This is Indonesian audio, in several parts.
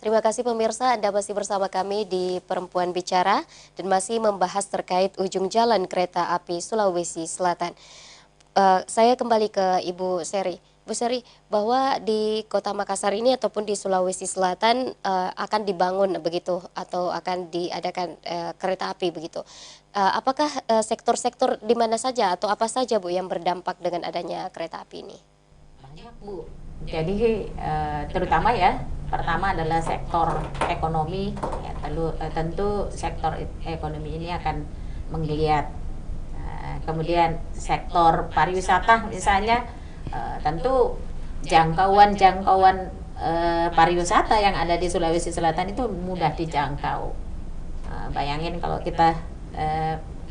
Terima kasih pemirsa, Anda masih bersama kami di Perempuan Bicara dan masih membahas terkait ujung jalan kereta api Sulawesi Selatan. Saya kembali ke Ibu Seri. Bu Seri, bahwa di Kota Makassar ini ataupun di Sulawesi Selatan akan dibangun begitu atau akan diadakan kereta api begitu. Apakah sektor-sektor di mana saja atau apa saja Bu yang berdampak dengan adanya kereta api ini? Banyak Bu. Jadi terutama ya, pertama adalah sektor ekonomi. Ya, tentu sektor ekonomi ini akan menggeliat. Kemudian sektor pariwisata misalnya, tentu jangkauan pariwisata yang ada di Sulawesi Selatan itu mudah dijangkau. Bayangin kalau kita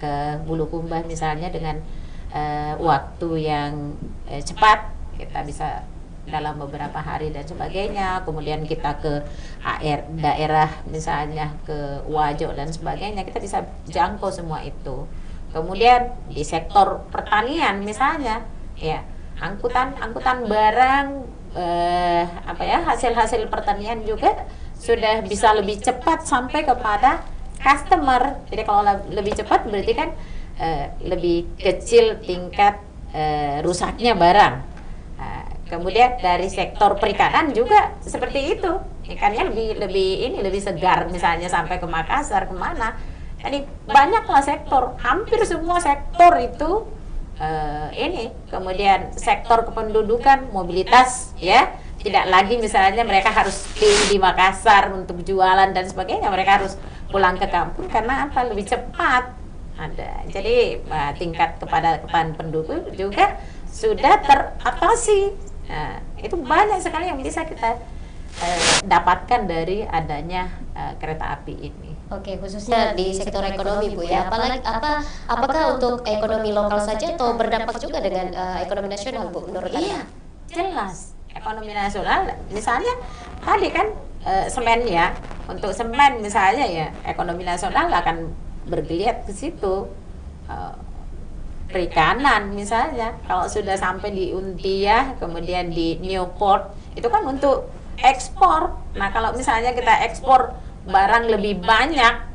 ke Bulukumba misalnya dengan waktu yang cepat, kita bisa dalam beberapa hari dan sebagainya. Kemudian kita ke daerah misalnya ke Wajo dan sebagainya, kita bisa jangkau semua itu. Kemudian di sektor pertanian misalnya, ya angkutan barang, hasil-hasil pertanian juga sudah bisa lebih cepat sampai kepada customer. Jadi kalau lebih cepat berarti kan lebih kecil tingkat rusaknya barang. Kemudian dari sektor perikanan juga seperti itu, ikannya lebih segar misalnya sampai ke Makassar kemana. Jadi banyaklah sektor, hampir semua sektor itu ini. Kemudian sektor kependudukan, mobilitas, ya tidak lagi misalnya mereka harus stay di Makassar untuk jualan dan sebagainya, mereka harus pulang ke kampung karena apa, lebih cepat ada. Jadi tingkat kepadatan penduduk juga sudah teratasi. Nah, itu banyak sekali yang bisa kita dapatkan dari adanya kereta api ini. Oke, khususnya di sektor ekonomi Bu ya. Apakah untuk ekonomi lokal saja atau berdampak juga dengan ekonomi nasional Bu menurut Anda? Iya, jelas. Ekonomi nasional misalnya tadi kan semen ya. Untuk semen misalnya ya, ekonomi nasional akan bergeliat ke situ. Perikanan misalnya, kalau sudah sampai di Untia, kemudian di Newport, itu kan untuk ekspor. Nah kalau misalnya kita ekspor barang lebih banyak,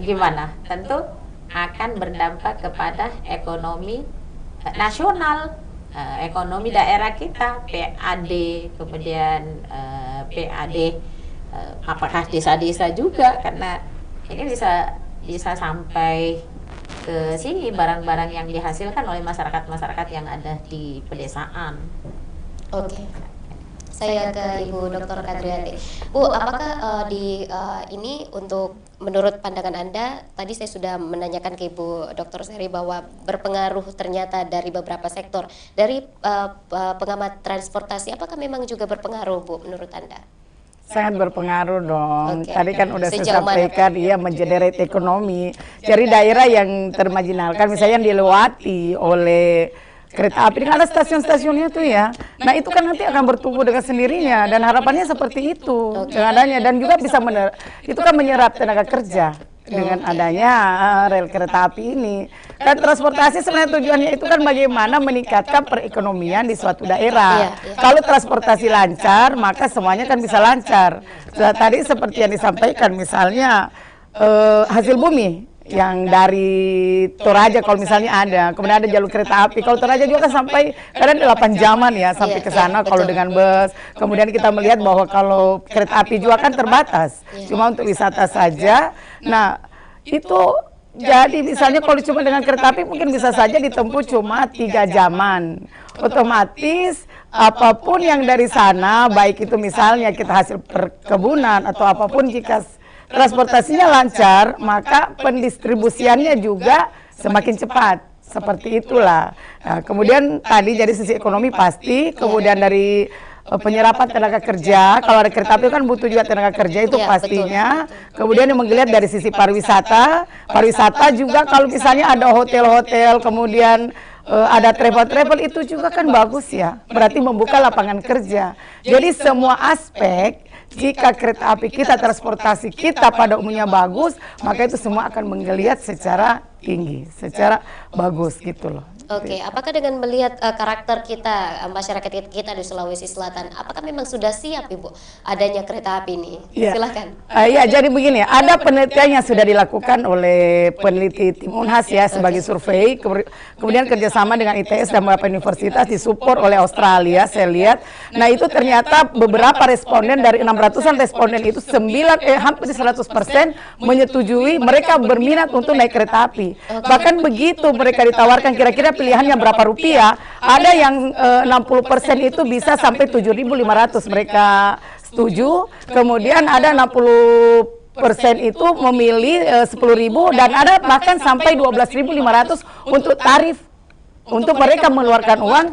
gimana? Tentu akan berdampak kepada ekonomi nasional, ekonomi daerah kita, PAD, kemudian PAD, apakah desa-desa juga, karena ini bisa sampai ke sini barang-barang yang dihasilkan oleh masyarakat yang ada di pedesaan. Oke. Saya ke Ibu Dr. Kadriati. Bu, apakah ini untuk menurut pandangan Anda, tadi saya sudah menanyakan ke Ibu Dr. Seri bahwa berpengaruh ternyata dari beberapa sektor. Dari pengamat transportasi, apakah memang juga berpengaruh Bu menurut Anda? Sangat berpengaruh dong. Oke. Tadi kan udah saya Sejauh mana? sampaikan, iya mengenerate ekonomi. Jadi daerah yang termarginalkan misalnya yang dilewati oleh kereta api, kan ada stasiun-stasiunnya tuh ya. Nah itu kan nanti akan bertumbuh dengan sendirinya dan harapannya seperti itu dengan adanya, dan juga bisa itu kan menyerap tenaga kerja dengan adanya rel kereta api ini. Dan transportasi sebenarnya tujuannya itu kan bagaimana meningkatkan perekonomian di suatu daerah. Kalau transportasi lancar, maka semuanya kan bisa lancar. Tadi seperti yang disampaikan misalnya hasil bumi yang dari Toraja kalau misalnya ada, kemudian ada jalur kereta api. Kalau Toraja juga kan sampai kadang 8 jaman ya sampai ke sana kalau dengan bus. Kemudian kita melihat bahwa kalau kereta api juga kan terbatas, cuma untuk wisata saja. Nah itu jadi misalnya kalau cuma dengan kereta api mungkin bisa saja ditempuh cuma 3 jaman. Otomatis apapun yang dari sana, baik itu misalnya kita hasil perkebunan atau apapun, jika transportasinya lancar, maka pendistribusiannya juga semakin cepat. Seperti itulah. Nah, kemudian tadi dari sisi ekonomi pasti, kemudian dari penyerapan tenaga kerja, kalau ada kereta api kan butuh juga tenaga kerja, itu pastinya. Kemudian yang menggeliat dari sisi pariwisata juga kalau misalnya ada hotel-hotel, kemudian ada travel itu juga kan bagus ya, berarti membuka lapangan kerja. Jadi semua aspek, jika kereta api kita, transportasi kita pada umumnya bagus, maka itu semua akan menggeliat secara tinggi, secara bagus gitu loh. Oke, apakah dengan melihat karakter kita, masyarakat kita di Sulawesi Selatan, apakah memang sudah siap Ibu adanya kereta api ini? Ya. Silakan. Iya, jadi begini, ada penelitian yang sudah dilakukan oleh peneliti tim Unhas ya sebagai survei, kemudian kerjasama dengan ITS dan beberapa universitas disupport oleh Australia, saya lihat. Nah itu ternyata beberapa responden dari 600-an responden itu hampir 100% menyetujui mereka berminat untuk naik kereta api. Bahkan begitu mereka ditawarkan kira-kira pilihannya berapa rupiah, ada yang 60% itu bisa sampai 7.500 mereka setuju, kemudian ada 60% itu memilih 10.000 dan ada bahkan sampai 12.500 untuk tarif untuk mereka mengeluarkan uang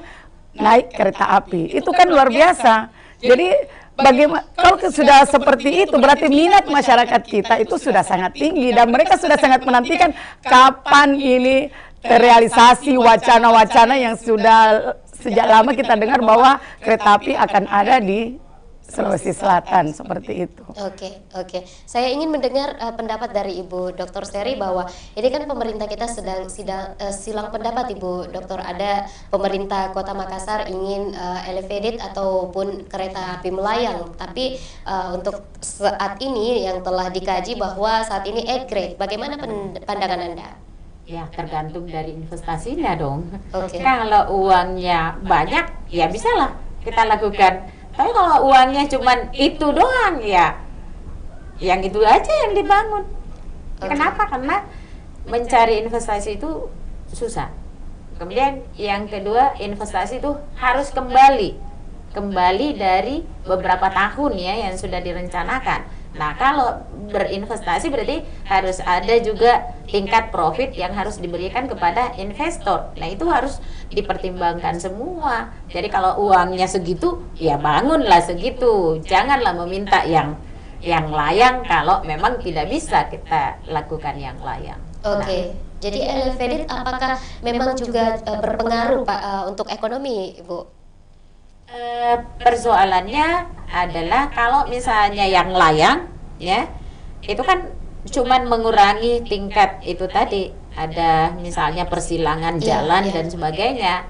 naik kereta api. Itu kan luar biasa. Jadi bagaimana kalau sudah seperti itu berarti minat masyarakat kita itu sudah sangat tinggi dan mereka sudah sangat menantikan kapan ini terrealisasi wacana-wacana yang sudah sejak lama kita dengar bahwa kereta api akan ada di Sulawesi Selatan seperti itu. Oke. Saya ingin mendengar pendapat dari Ibu Dr. Seri bahwa ini kan pemerintah kita sedang silang pendapat Ibu Dr. Ada pemerintah Kota Makassar ingin elevated ataupun kereta api melayang, tapi untuk saat ini yang telah dikaji bahwa saat ini 8 grade. Bagaimana pandangan Anda? Ya tergantung dari investasinya dong. Oke. Kalau uangnya banyak ya bisalah kita lakukan. Tapi kalau uangnya cuman itu doang ya yang itu aja yang dibangun. Kenapa? Karena mencari investasi itu susah. Kemudian yang kedua, investasi itu harus kembali dari beberapa tahun ya yang sudah direncanakan. Nah, kalau berinvestasi berarti harus ada juga tingkat profit yang harus diberikan kepada investor. Nah, itu harus dipertimbangkan semua. Jadi kalau uangnya segitu, ya bangunlah segitu. Janganlah meminta yang layang kalau memang tidak bisa kita lakukan yang layang. Oke. Jadi elevated apakah memang juga berpengaruh Pak untuk ekonomi, Ibu? Persoalannya adalah kalau misalnya yang layang ya itu kan cuman mengurangi tingkat itu tadi, ada misalnya persilangan jalan dan sebagainya.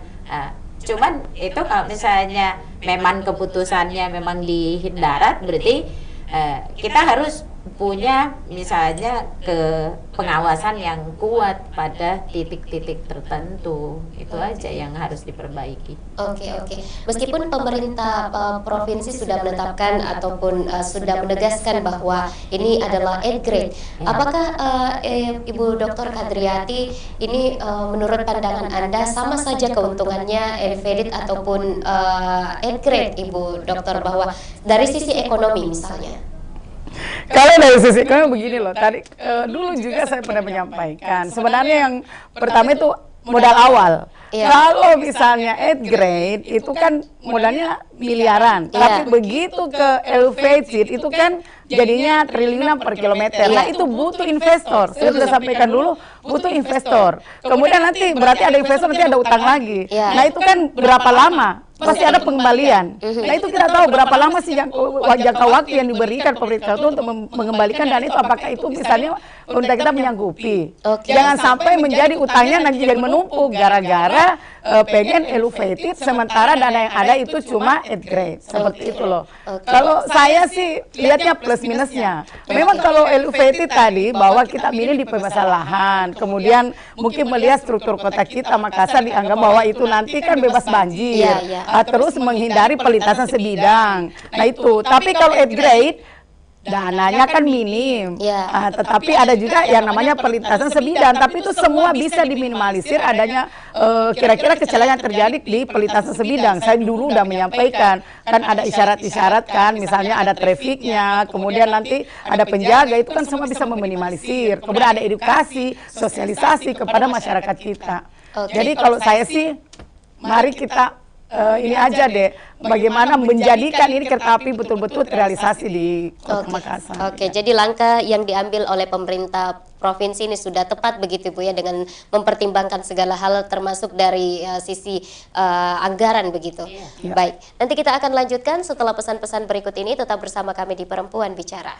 Cuman itu kalau misalnya memang keputusannya memang di darat berarti kita harus punya misalnya ke pengawasan yang kuat pada titik-titik tertentu. Itu aja yang harus diperbaiki. Oke. Meskipun pemerintah provinsi sudah menetapkan ataupun sudah menegaskan bahwa ini adalah 8 grade, apakah Ibu Dr. Kadriati ini menurut pandangan Anda sama saja keuntungannya elevated ataupun 8 grade, Ibu Dokter, bahwa dari sisi ekonomi misalnya? Kalau dari sisi ekonomi begini loh, tadi dulu juga saya pernah menyampaikan, sebenarnya yang pertama itu modal awal. Kalau misalnya 8 grade itu kan modalnya miliaran, tapi begitu ke elevated itu kan jadinya triliunan per kilometer. Nah itu butuh investor. Saya sudah sampaikan dulu, butuh investor. Kemudian nanti berarti ada investor, nanti ada utang lagi. Nah itu kan berapa lama? Pasti ada pengembalian. Nah itu kita tahu berapa lama sih jangka waktu yang diberikan pemerintah itu untuk mengembalikan dan itu apakah itu misalnya pemerintah kita menyanggupi. Jangan sampai menjadi utangnya nanti jadi menumpuk gara-gara pengen elevated sementara dana yang ada itu cuma 8 grade. Seperti itu loh. Kalau saya sih lihatnya plus minusnya. Memang kalau elevated tadi bahwa kita milih di pembebasan lahan, kemudian mungkin melihat struktur kota kita Makassar dianggap bahwa itu nanti kan bebas banjir. Terus menghindari perlintasan sebidang. Nah itu, tapi kalau 8 grade dananya kan minim, tetapi ada juga yang namanya perlintasan sebidang, tapi itu semua bisa diminimalisir adanya kira-kira kecelakaan yang terjadi di perlintasan sebidang. Saya dulu udah menyampaikan, kan ada isyarat-isyarat kan, misalnya ada trafiknya, kemudian nanti ada penjaga, itu kan semua bisa meminimalisir. Kemudian ada edukasi, sosialisasi kepada masyarakat kita. Jadi kalau saya sih, mari kita ini aja deh, bagaimana menjadikan ini kereta api betul-betul terrealisasi di Kota Makassar. Oke, jadi langkah yang diambil oleh pemerintah provinsi ini sudah tepat begitu Bu ya, dengan mempertimbangkan segala hal termasuk dari sisi anggaran begitu. Baik, nanti kita akan lanjutkan setelah pesan-pesan berikut ini, tetap bersama kami di Perempuan Bicara.